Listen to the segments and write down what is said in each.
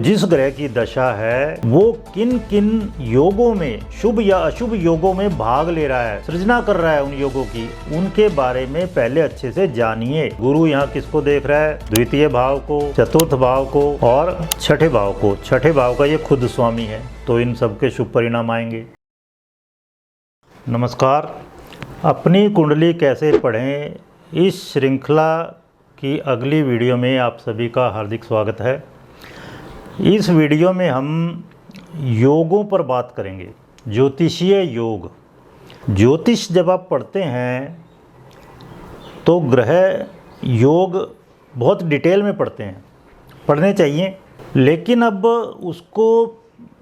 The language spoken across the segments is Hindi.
जिस ग्रह की दशा है वो किन किन योगों में, शुभ या अशुभ योगों में भाग ले रहा है, सृजना कर रहा है उन योगों की, उनके बारे में पहले अच्छे से जानिए। गुरु यहाँ किसको देख रहा है? द्वितीय भाव को, चतुर्थ भाव को और छठे भाव को। छठे भाव का ये खुद स्वामी है, तो इन सबके शुभ परिणाम आएंगे। नमस्कार, अपनी कुंडली कैसे पढ़ें, इस श्रृंखला की अगली वीडियो में आप सभी का हार्दिक स्वागत है। इस वीडियो में हम योगों पर बात करेंगे, ज्योतिषीय योग। ज्योतिष जब आप पढ़ते हैं तो ग्रह योग बहुत डिटेल में पढ़ते हैं, पढ़ने चाहिए, लेकिन अब उसको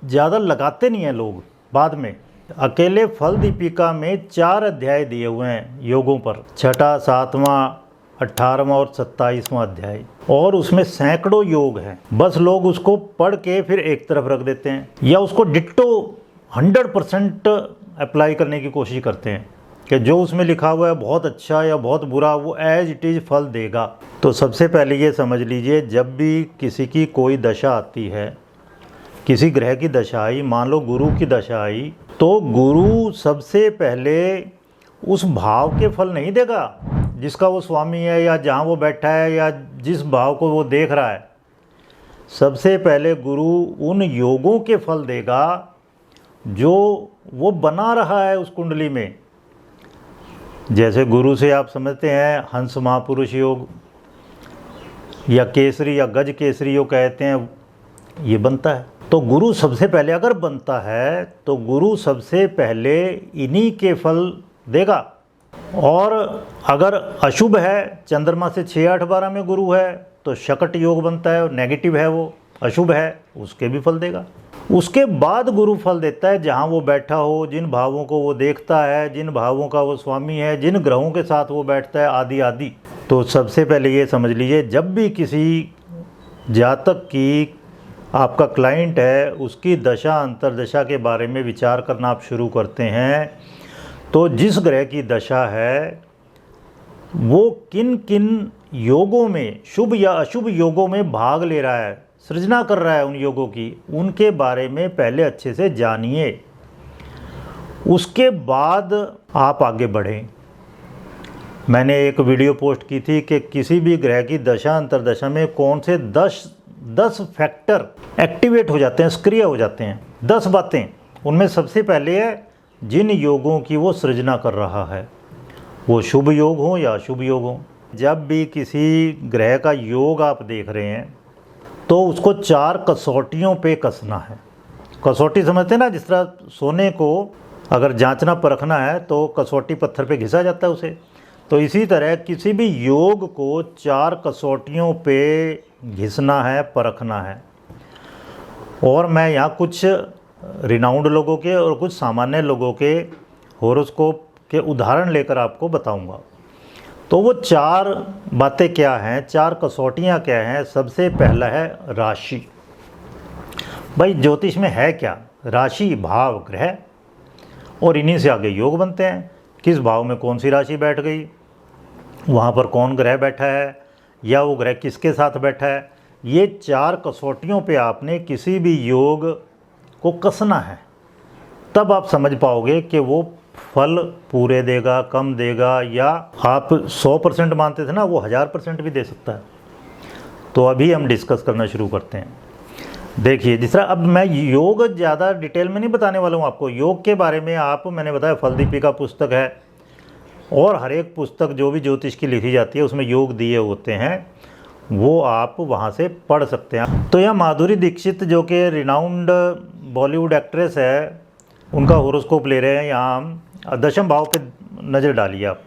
ज़्यादा लगाते नहीं हैं लोग। बाद में अकेले फल दीपिका में 4 अध्याय दिए हुए हैं योगों पर, 6, 7वां, 18वां और 27वां अध्याय, और उसमें सैकड़ों योग हैं। बस लोग उसको पढ़ के फिर एक तरफ रख देते हैं या उसको डिट्टो 100% अप्लाई करने की कोशिश करते हैं कि जो उसमें लिखा हुआ है बहुत अच्छा या बहुत बुरा, वो एज इट इज़ फल देगा। तो सबसे पहले ये समझ लीजिए, जब भी किसी की कोई दशा आती है, किसी ग्रह की दशा आई, मान लो गुरु की दशा आई, तो गुरु सबसे पहले उस भाव के फल नहीं देगा जिसका वो स्वामी है या जहाँ वो बैठा है या जिस भाव को वो देख रहा है। सबसे पहले गुरु उन योगों के फल देगा जो वो बना रहा है उस कुंडली में। जैसे गुरु से आप समझते हैं हंस महापुरुष योग या केसरी या गज केसरी योग कहते हैं, ये बनता है। तो गुरु सबसे पहले अगर बनता है तो गुरु सबसे पहले इन्हीं के फल देगा। और अगर अशुभ है, चंद्रमा से 6, 8, 12 में गुरु है तो शकट योग बनता है, नेगेटिव है, वो अशुभ है, उसके भी फल देगा। उसके बाद गुरु फल देता है जहाँ वो बैठा हो, जिन भावों को वो देखता है, जिन भावों का वो स्वामी है, जिन ग्रहों के साथ वो बैठता है, आदि आदि। तो सबसे पहले ये समझ लीजिए, जब भी किसी जातक की, आपका क्लाइंट है, उसकी दशा अंतर्दशा के बारे में विचार करना आप शुरू करते हैं, तो जिस ग्रह की दशा है वो किन किन योगों में, शुभ या अशुभ योगों में भाग ले रहा है, सृजना कर रहा है उन योगों की, उनके बारे में पहले अच्छे से जानिए। उसके बाद आप आगे बढ़ें। मैंने एक वीडियो पोस्ट की थी कि किसी भी ग्रह की दशा अंतर्दशा में कौन से 10 फैक्टर एक्टिवेट हो जाते हैं, सक्रिय हो जाते हैं, 10 बातें। उनमें सबसे पहले है जिन योगों की वो सृजना कर रहा है, वो शुभ योग हो या अशुभ योग हो। जब भी किसी ग्रह का योग आप देख रहे हैं तो उसको 4 कसौटियों पे कसना है। कसौटी समझते हैं ना, जिस तरह सोने को अगर जांचना परखना है तो कसौटी पत्थर पे घिसा जाता है उसे, तो इसी तरह किसी भी योग को 4 कसौटियों पे घिसना है, परखना है। और मैं यहाँ कुछ रिनाउंड लोगों के और कुछ सामान्य लोगों के होरोस्कोप के उदाहरण लेकर आपको बताऊंगा। तो वो 4 बातें क्या हैं, 4 कसौटियाँ क्या हैं। सबसे पहला है राशि। भाई ज्योतिष में है क्या? राशि, भाव, ग्रह, और इन्हीं से आगे योग बनते हैं। किस भाव में कौन सी राशि बैठ गई, वहाँ पर कौन ग्रह बैठा है, या वो ग्रह किसके साथ बैठा है। ये 4 कसौटियों पे आपने किसी भी योग को कसना है, तब आप समझ पाओगे कि वो फल पूरे देगा, कम देगा, या आप 100% मानते थे ना, वो 1000% भी दे सकता है। तो अभी हम डिस्कस करना शुरू करते हैं। देखिए, जिस तरह अब मैं योग ज़्यादा डिटेल में नहीं बताने वाला हूँ आपको। योग के बारे में मैंने बताया फल दीपिका पुस्तक है, और हर एक पुस्तक जो भी ज्योतिष की लिखी जाती है उसमें योग दिए होते हैं, वो आप वहाँ से पढ़ सकते हैं। तो यहाँ माधुरी दीक्षित जो कि रिनाउंड बॉलीवुड एक्ट्रेस है, उनका होरोस्कोप ले रहे हैं। यहाँ हम 10वें भाव पे नज़र डालिए आप।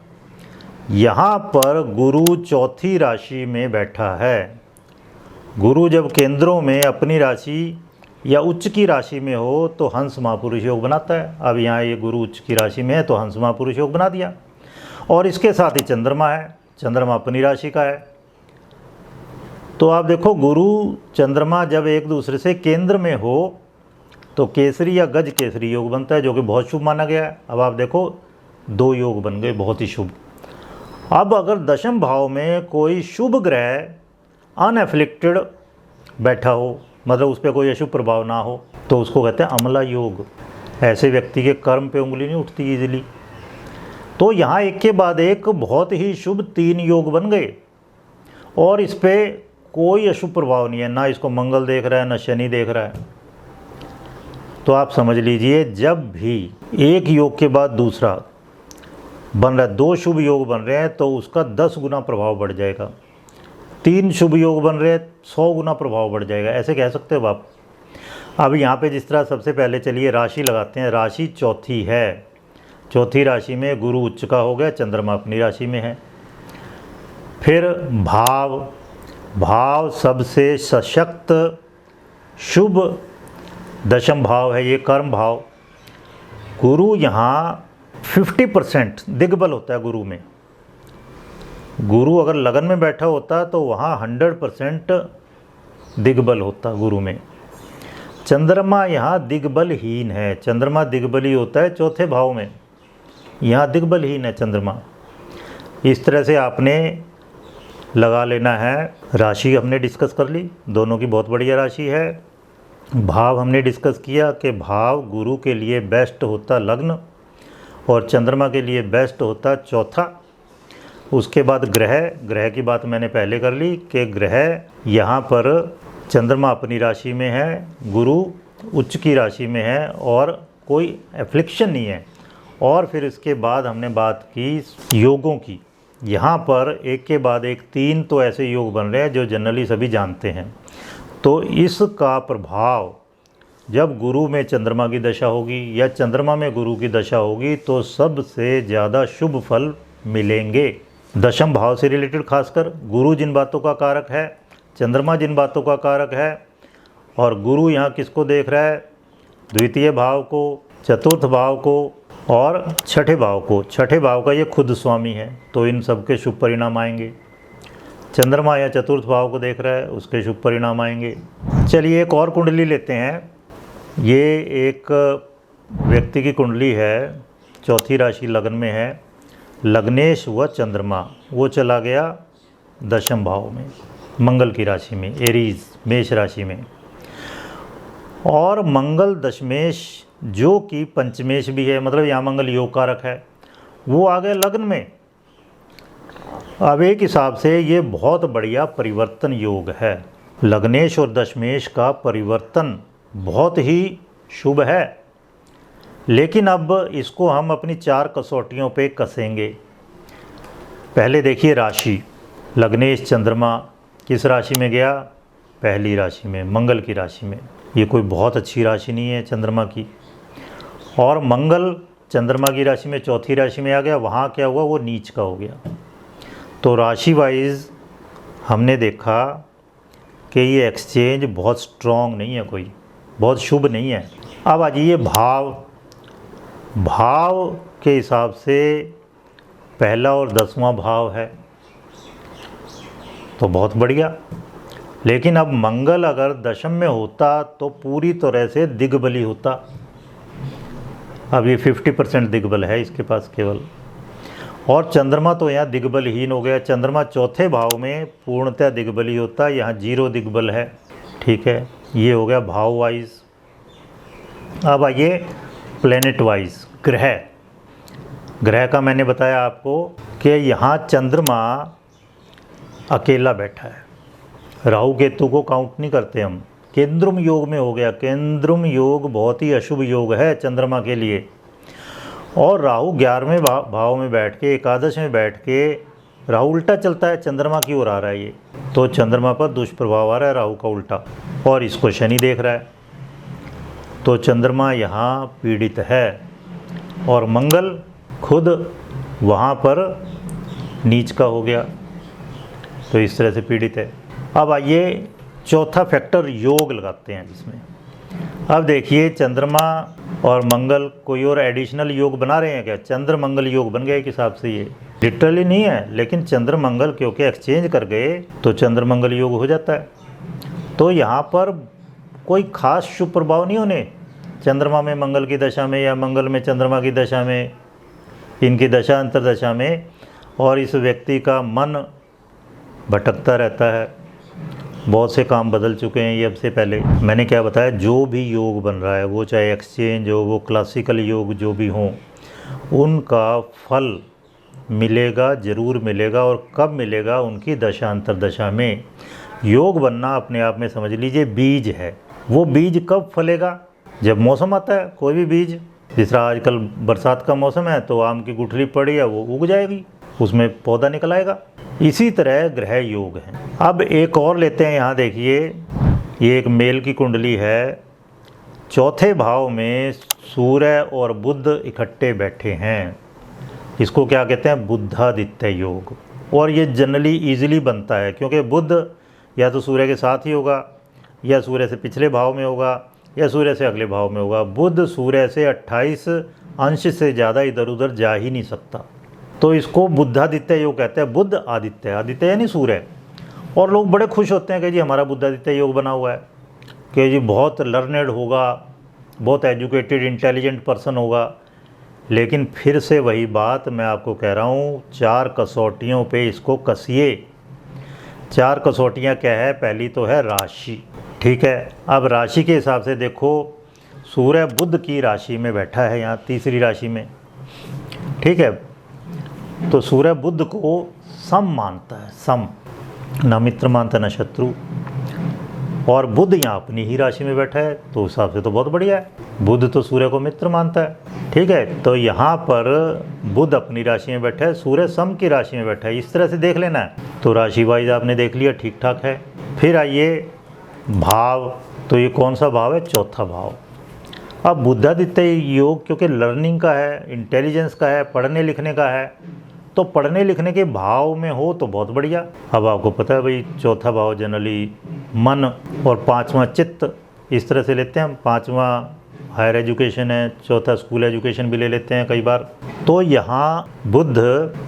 यहाँ पर गुरु 4थी राशि में बैठा है। गुरु जब केंद्रों में अपनी राशि या उच्च की राशि में हो तो हंस महापुरुष योग बनाता है। अब यहाँ ये गुरु उच्च की राशि में है तो हंस महापुरुष योग बना दिया। और इसके साथ ही चंद्रमा है, चंद्रमा अपनी राशि का है। तो आप देखो, गुरु चंद्रमा जब एक दूसरे से केंद्र में हो तो केसरी या गज केसरी योग बनता है, जो कि बहुत शुभ माना गया है। अब आप देखो, 2 योग बन गए, बहुत ही शुभ। अब अगर 10वें भाव में कोई शुभ ग्रह अनएफ्लिक्टेड बैठा हो, मतलब उस पर कोई अशुभ प्रभाव ना हो, तो उसको कहते हैं अमला योग। ऐसे व्यक्ति के कर्म पे उंगली नहीं उठती इजीली। तो यहाँ एक के बाद एक बहुत ही शुभ 3 योग बन गए और इस पे कोई अशुभ प्रभाव नहीं है, ना इसको मंगल देख रहा है ना शनि देख रहा है। तो आप समझ लीजिए, जब भी एक योग के बाद दूसरा बन रहा है, 2 शुभ योग बन रहे हैं तो उसका 10 गुना प्रभाव बढ़ जाएगा। 3 शुभ योग बन रहे हैं 100 गुना प्रभाव बढ़ जाएगा, ऐसे कह सकते हो आप। अब यहाँ पे जिस तरह सबसे पहले चलिए राशि लगाते हैं। राशि चौथी है, चौथी राशि में गुरु उच्च का हो गया, चंद्रमा अपनी राशि में है। फिर भाव, भाव सबसे सशक्त शुभ दशम भाव है, ये कर्म भाव। गुरु यहाँ 50% दिग्बल होता है गुरु में। गुरु अगर लगन में बैठा होता तो वहाँ 100% दिग्बल होता गुरु में। चंद्रमा यहाँ दिग्बलहीन है, चंद्रमा दिग्बली होता है चौथे भाव में, यहाँ दिग्बलहीन है चंद्रमा। इस तरह से आपने लगा लेना है। राशि हमने डिस्कस कर ली, दोनों की बहुत बढ़िया राशि है। भाव हमने डिस्कस किया कि भाव गुरु के लिए बेस्ट होता लग्न और चंद्रमा के लिए बेस्ट होता चौथा। उसके बाद ग्रह, ग्रह की बात मैंने पहले कर ली कि ग्रह यहाँ पर चंद्रमा अपनी राशि में है, गुरु उच्च की राशि में है और कोई एफ्लिक्शन नहीं है। और फिर इसके बाद हमने बात की योगों की। यहाँ पर एक के बाद एक 3 तो ऐसे योग बन रहे हैं जो जनरली सभी जानते हैं। तो इसका प्रभाव जब गुरु में चंद्रमा की दशा होगी या चंद्रमा में गुरु की दशा होगी तो सबसे ज़्यादा शुभ फल मिलेंगे। दशम भाव से रिलेटेड खासकर गुरु जिन बातों का कारक है, चंद्रमा जिन बातों का कारक है, और गुरु यहाँ किसको देख रहा है, द्वितीय भाव को, चतुर्थ भाव को और छठे भाव को। छठे भाव का ये खुद स्वामी है, तो इन सब के शुभ परिणाम आएंगे। चंद्रमा या चतुर्थ भाव को देख रहा है, उसके शुभ परिणाम आएंगे। चलिए एक और कुंडली लेते हैं। ये एक व्यक्ति की कुंडली है, चौथी राशि लगन में है, लग्नेश व चंद्रमा, वो चला गया दशम भाव में, मंगल की राशि में, एरीज मेष राशि में। और मंगल दशमेश जो कि पंचमेश भी है, मतलब यहाँ मंगल योग कारक है, वो आ गए लग्न में। अब एक हिसाब से ये बहुत बढ़िया परिवर्तन योग है। लग्नेश और दशमेश का परिवर्तन बहुत ही शुभ है। लेकिन अब इसको हम अपनी 4 कसौटियों पे कसेंगे। पहले देखिए राशि, लग्नेश चंद्रमा किस राशि में गया, पहली राशि में, मंगल की राशि में। ये कोई बहुत अच्छी राशि नहीं है चंद्रमा की। और मंगल चंद्रमा की राशि में चौथी राशि में आ गया, वहाँ क्या हुआ, वो नीच का हो गया। तो राशि वाइज हमने देखा कि ये एक्सचेंज बहुत स्ट्रॉन्ग नहीं है, कोई बहुत शुभ नहीं है। अब आ जाइए भाव। भाव के हिसाब से पहला और 10वां भाव है, तो बहुत बढ़िया। लेकिन अब मंगल अगर दशम में होता तो पूरी तरह से दिग्बली होता। अब ये 50% दिग्बल है इसके पास केवल। और चंद्रमा तो यहाँ दिग्बलहीन हो गया। चंद्रमा चौथे भाव में पूर्णतः दिग्बली होता, यहाँ 0 दिग्बल है। ठीक है, ये हो गया भाव वाइज। अब आइए प्लेनेट वाइज। ग्रह, ग्रह का मैंने बताया आपको कि यहाँ चंद्रमा अकेला बैठा है, राहु केतु को काउंट नहीं करते हम। केंद्रुम योग में हो गया। केंद्रुम योग बहुत ही अशुभ योग है चंद्रमा के लिए। और राहु 11वें भाव में बैठ के, एकादश में बैठ के, राहु उल्टा चलता है, चंद्रमा की ओर आ रहा है ये, तो चंद्रमा पर दुष्प्रभाव आ रहा है राहु का उल्टा, और इसको शनि देख रहा है। तो चंद्रमा यहाँ पीड़ित है और मंगल खुद वहाँ पर नीच का हो गया, तो इस तरह से पीड़ित है। अब आइए चौथा फैक्टर योग लगाते हैं जिसमें। अब देखिए चंद्रमा और मंगल कोई और एडिशनल योग बना रहे हैं क्या? चंद्र मंगल योग बन गया एक हिसाब से। ये लिटरली नहीं है, लेकिन चंद्र मंगल क्योंकि एक्सचेंज कर गए तो चंद्र मंगल योग हो जाता है। तो यहाँ पर कोई खास शुभ प्रभाव नहीं होने चंद्रमा में मंगल की दशा में या मंगल में चंद्रमा की दशा में, इनकी दशा अंतरदशा में, और इस व्यक्ति का मन भटकता रहता है बहुत से काम बदल चुके हैं। ये अब से पहले मैंने क्या बताया, जो भी योग बन रहा है वो चाहे एक्सचेंज हो, वो क्लासिकल योग जो भी हों, उनका फल मिलेगा, ज़रूर मिलेगा। और कब मिलेगा? उनकी दशा अंतरदशा में। योग बनना अपने आप में समझ लीजिए बीज है। वो बीज कब फलेगा? जब मौसम आता है। कोई भी बीज, जिस तरह आजकल बरसात का मौसम है तो आम की गुठली पड़ी है, वो उग जाएगी, उसमें पौधा निकल आएगा। इसी तरह ग्रह योग है। अब एक और लेते हैं। यहाँ देखिए, ये एक मेल की कुंडली है। चौथे भाव में सूर्य और बुध इकट्ठे बैठे हैं। इसको क्या कहते हैं? बुधादित्य योग। और ये जनरली इजीली बनता है, क्योंकि बुध या तो सूर्य के साथ ही होगा, या सूर्य से पिछले भाव में होगा, या सूर्य से अगले भाव में होगा। बुध सूर्य से 28 अंश से ज़्यादा इधर उधर जा ही नहीं सकता, तो इसको बुधादित्य योग कहते हैं। बुध आदित्य, आदित्य यानी सूर्य। और लोग बड़े खुश होते हैं कि जी हमारा बुधादित्य योग बना हुआ है, कि जी बहुत लर्नेड होगा, बहुत एजुकेटेड इंटेलिजेंट पर्सन होगा। लेकिन फिर से वही बात मैं आपको कह रहा हूँ, 4 कसौटियों पे इसको कसिए। 4 कसौटियाँ क्या है? पहली तो है राशि, ठीक है। अब राशि के हिसाब से देखो, सूर्य बुध की राशि में बैठा है, यहाँ तीसरी राशि में, ठीक है। तो सूर्य बुध को सम मानता है, सम, ना मित्र मानता ना शत्रु। और बुध यहाँ अपनी ही राशि में बैठा है, तो उस हिसाब से तो बहुत बढ़िया है। बुध तो सूर्य को मित्र मानता है, ठीक है। तो यहाँ पर बुध अपनी राशि में बैठा है, सूर्य सम की राशि में बैठा है। इस तरह से देख लेना है। तो राशि वाइज आपने देख लिया, ठीक ठाक है। फिर आइए भाव। तो ये कौन सा भाव है? चौथा भाव। अब बुधादित्य योग क्योंकि लर्निंग का है, इंटेलिजेंस का है, पढ़ने लिखने का है, तो पढ़ने लिखने के भाव में हो तो बहुत बढ़िया। अब आपको पता है भाई, चौथा भाव जनरली मन और 5वां चित्त, इस तरह से लेते हैं हम। 5वां हायर एजुकेशन है, चौथा स्कूल एजुकेशन भी ले लेते हैं कई बार। तो यहाँ बुध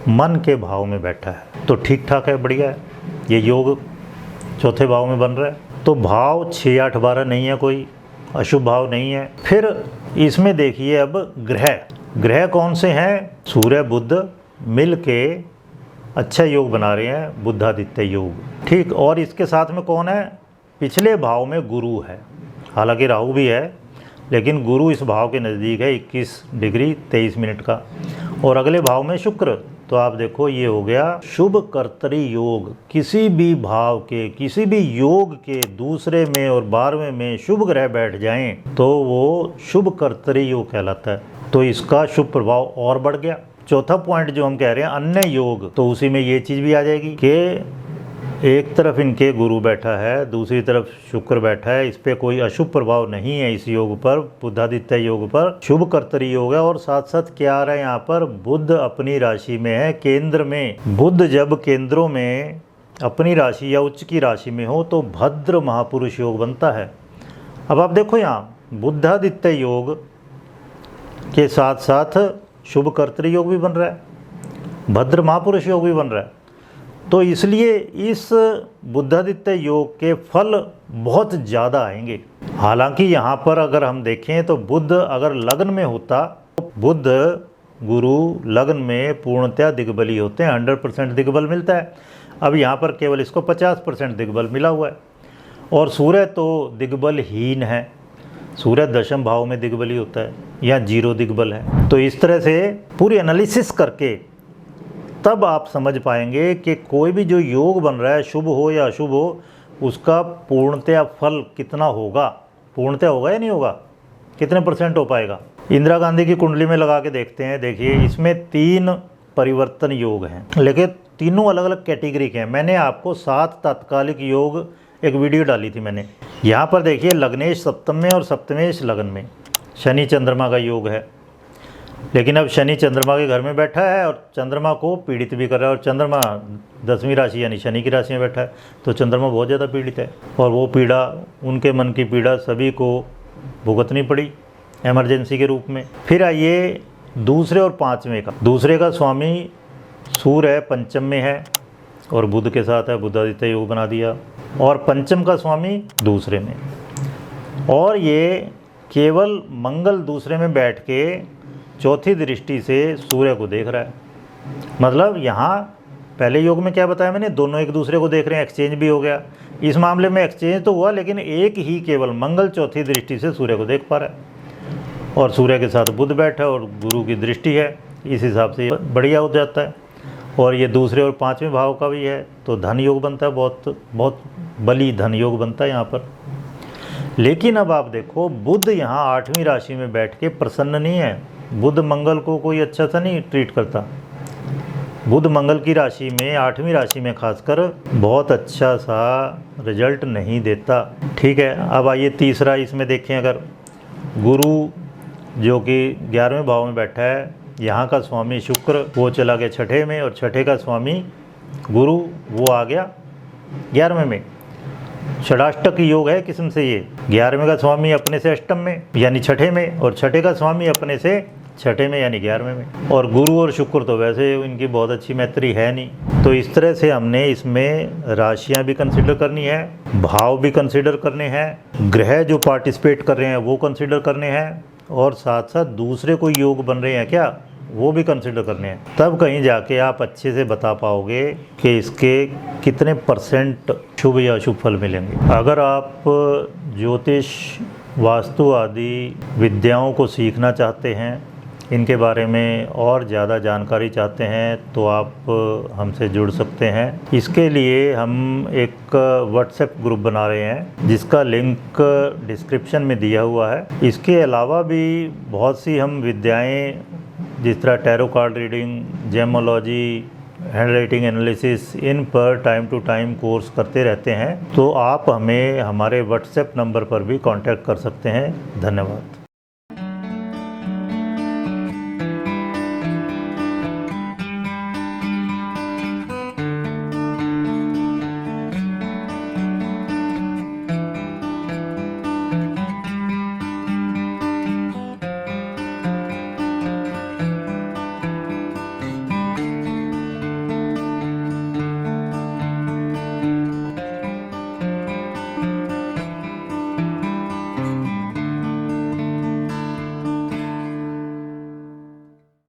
मन के भाव में बैठा है, तो ठीक ठाक है, बढ़िया है। ये योग चौथे भाव में बन रहा है। तो भाव 6, 8, 12 नहीं है, कोई अशुभ भाव नहीं है। फिर इसमें देखिए अब ग्रह कौन से हैं? सूर्य बुध मिल के अच्छा योग बना रहे हैं, बुधादित्य योग, ठीक। और इसके साथ में कौन है? पिछले भाव में गुरु है। हालांकि राहु भी है, लेकिन गुरु इस भाव के नज़दीक है, 21 डिग्री 23 मिनट का। और अगले भाव में शुक्र। तो आप देखो, ये हो गया शुभ कर्तरी योग। किसी भी भाव के, किसी भी योग के दूसरे में और 12वें में शुभ ग्रह बैठ जाएं तो वो शुभ कर्तरी योग कहलाता है। तो इसका शुभ प्रभाव और बढ़ गया। चौथा पॉइंट जो हम कह रहे हैं अन्य योग, तो उसी में ये चीज़ भी आ जाएगी कि एक तरफ इनके गुरु बैठा है, दूसरी तरफ शुक्र बैठा है। इस पर कोई अशुभ प्रभाव नहीं है इस योग पर, बुधादित्य योग पर। शुभ कर्तरी योग है। और साथ साथ क्या आ रहा है यहाँ पर? बुध अपनी राशि में है, केंद्र में। बुध जब केंद्रों में अपनी राशि या उच्च की राशि में हो तो भद्र महापुरुष योग बनता है। अब आप देखो, यहाँ बुधादित्य योग के साथ साथ शुभ कर्तरी योग भी बन रहा है, भद्र महापुरुष योग भी बन रहा है। तो इसलिए इस बुधादित्य योग के फल बहुत ज़्यादा आएंगे। हालांकि यहाँ पर अगर हम देखें तो बुध अगर लग्न में होता, तो बुध गुरु लग्न में पूर्णतया दिग्बली होते हैं, 100% दिग्बल मिलता है। अब यहाँ पर केवल इसको 50% दिग्बल मिला हुआ है। और सूर्य तो दिग्बलहीन है, सूर्य दशम भाव में दिग्बली होता है, या 0 दिग्बल है। तो इस तरह से पूरी एनालिसिस करके तब आप समझ पाएंगे कि कोई भी जो योग बन रहा है, शुभ हो या अशुभ हो, उसका पूर्णतया फल कितना होगा, पूर्णतया होगा या नहीं होगा, कितने % हो पाएगा। इंदिरा गांधी की कुंडली में लगा के देखते हैं। देखिए, इसमें 3 परिवर्तन योग हैं, लेकिन तीनों अलग अलग कैटेगरी के हैं। मैंने आपको 7 तात्कालिक योग एक वीडियो डाली थी मैंने। यहाँ पर देखिए, लग्नेश सप्तम में और सप्तमेश लगन में शनि चंद्रमा का योग है। लेकिन अब शनि चंद्रमा के घर में बैठा है और चंद्रमा को पीड़ित भी कर रहा है। और चंद्रमा 10वीं राशि यानी शनि की राशि में बैठा है, तो चंद्रमा बहुत ज़्यादा पीड़ित है। और वो पीड़ा, उनके मन की पीड़ा सभी को भुगतनी पड़ी इमरजेंसी के रूप में। फिर आइए दूसरे और 5वें का। दूसरे का स्वामी सूर्य पंचम में है और बुध के साथ है, बुधादित्य योग बना दिया। और पंचम का स्वामी दूसरे में, और ये केवल मंगल दूसरे में बैठ के चौथी दृष्टि से सूर्य को देख रहा है। मतलब यहाँ पहले योग में क्या बताया मैंने, दोनों एक दूसरे को देख रहे हैं, एक्सचेंज भी हो गया। इस मामले में एक्सचेंज तो हुआ, लेकिन एक ही केवल मंगल चौथी दृष्टि से सूर्य को देख पा रहा है और सूर्य के साथ बुध बैठा और गुरु की दृष्टि है, इस हिसाब से बढ़िया हो जाता है। और ये दूसरे और पाँचवें भाव का भी है, तो धन योग बनता है, बहुत बहुत बली धन योग बनता है यहाँ पर। लेकिन अब आप देखो, बुध यहाँ 8वीं राशि में बैठ के प्रसन्न नहीं है। बुध मंगल को कोई अच्छा सा नहीं ट्रीट करता। बुध मंगल की राशि में, 8वीं राशि में खासकर, बहुत अच्छा सा रिजल्ट नहीं देता। ठीक है, अब आइए तीसरा इसमें देखें। अगर गुरु जो कि 11वें भाव में बैठा है, यहाँ का स्वामी शुक्र वो चला गया छठे में, और छठे का स्वामी गुरु वो आ गया 11वें में। षडाष्टक योग है किस्म से ये। 11वें का स्वामी अपने से अष्टम में यानी छठे में, और छठे का स्वामी अपने से छठे में यानी 11वें में। और गुरु और शुक्र तो वैसे इनकी बहुत अच्छी मैत्री है नहीं। तो इस तरह से हमने इसमें राशियां भी कंसिडर करनी है, भाव भी कंसिडर करने हैं, ग्रह जो पार्टिसिपेट कर रहे हैं वो कंसिडर करने हैं, और साथ साथ दूसरे कोई योग बन रहे हैं क्या वो भी कंसिडर करने हैं। तब कहीं जाके आप अच्छे से बता पाओगे कि इसके कितने % शुभ या अशुभ फल मिलेंगे। अगर आप ज्योतिष, वास्तु आदि विद्याओं को सीखना चाहते हैं, इनके बारे में और ज़्यादा जानकारी चाहते हैं, तो आप हमसे जुड़ सकते हैं। इसके लिए हम एक व्हाट्सएप ग्रुप बना रहे हैं जिसका लिंक डिस्क्रिप्शन में दिया हुआ है। इसके अलावा भी बहुत सी हम विद्याएं, जिस तरह tarot card reading, gemology, handwriting analysis, इन पर टाइम टू टाइम कोर्स करते रहते हैं। तो आप हमें हमारे व्हाट्सएप नंबर पर भी कांटेक्ट कर सकते हैं। धन्यवाद।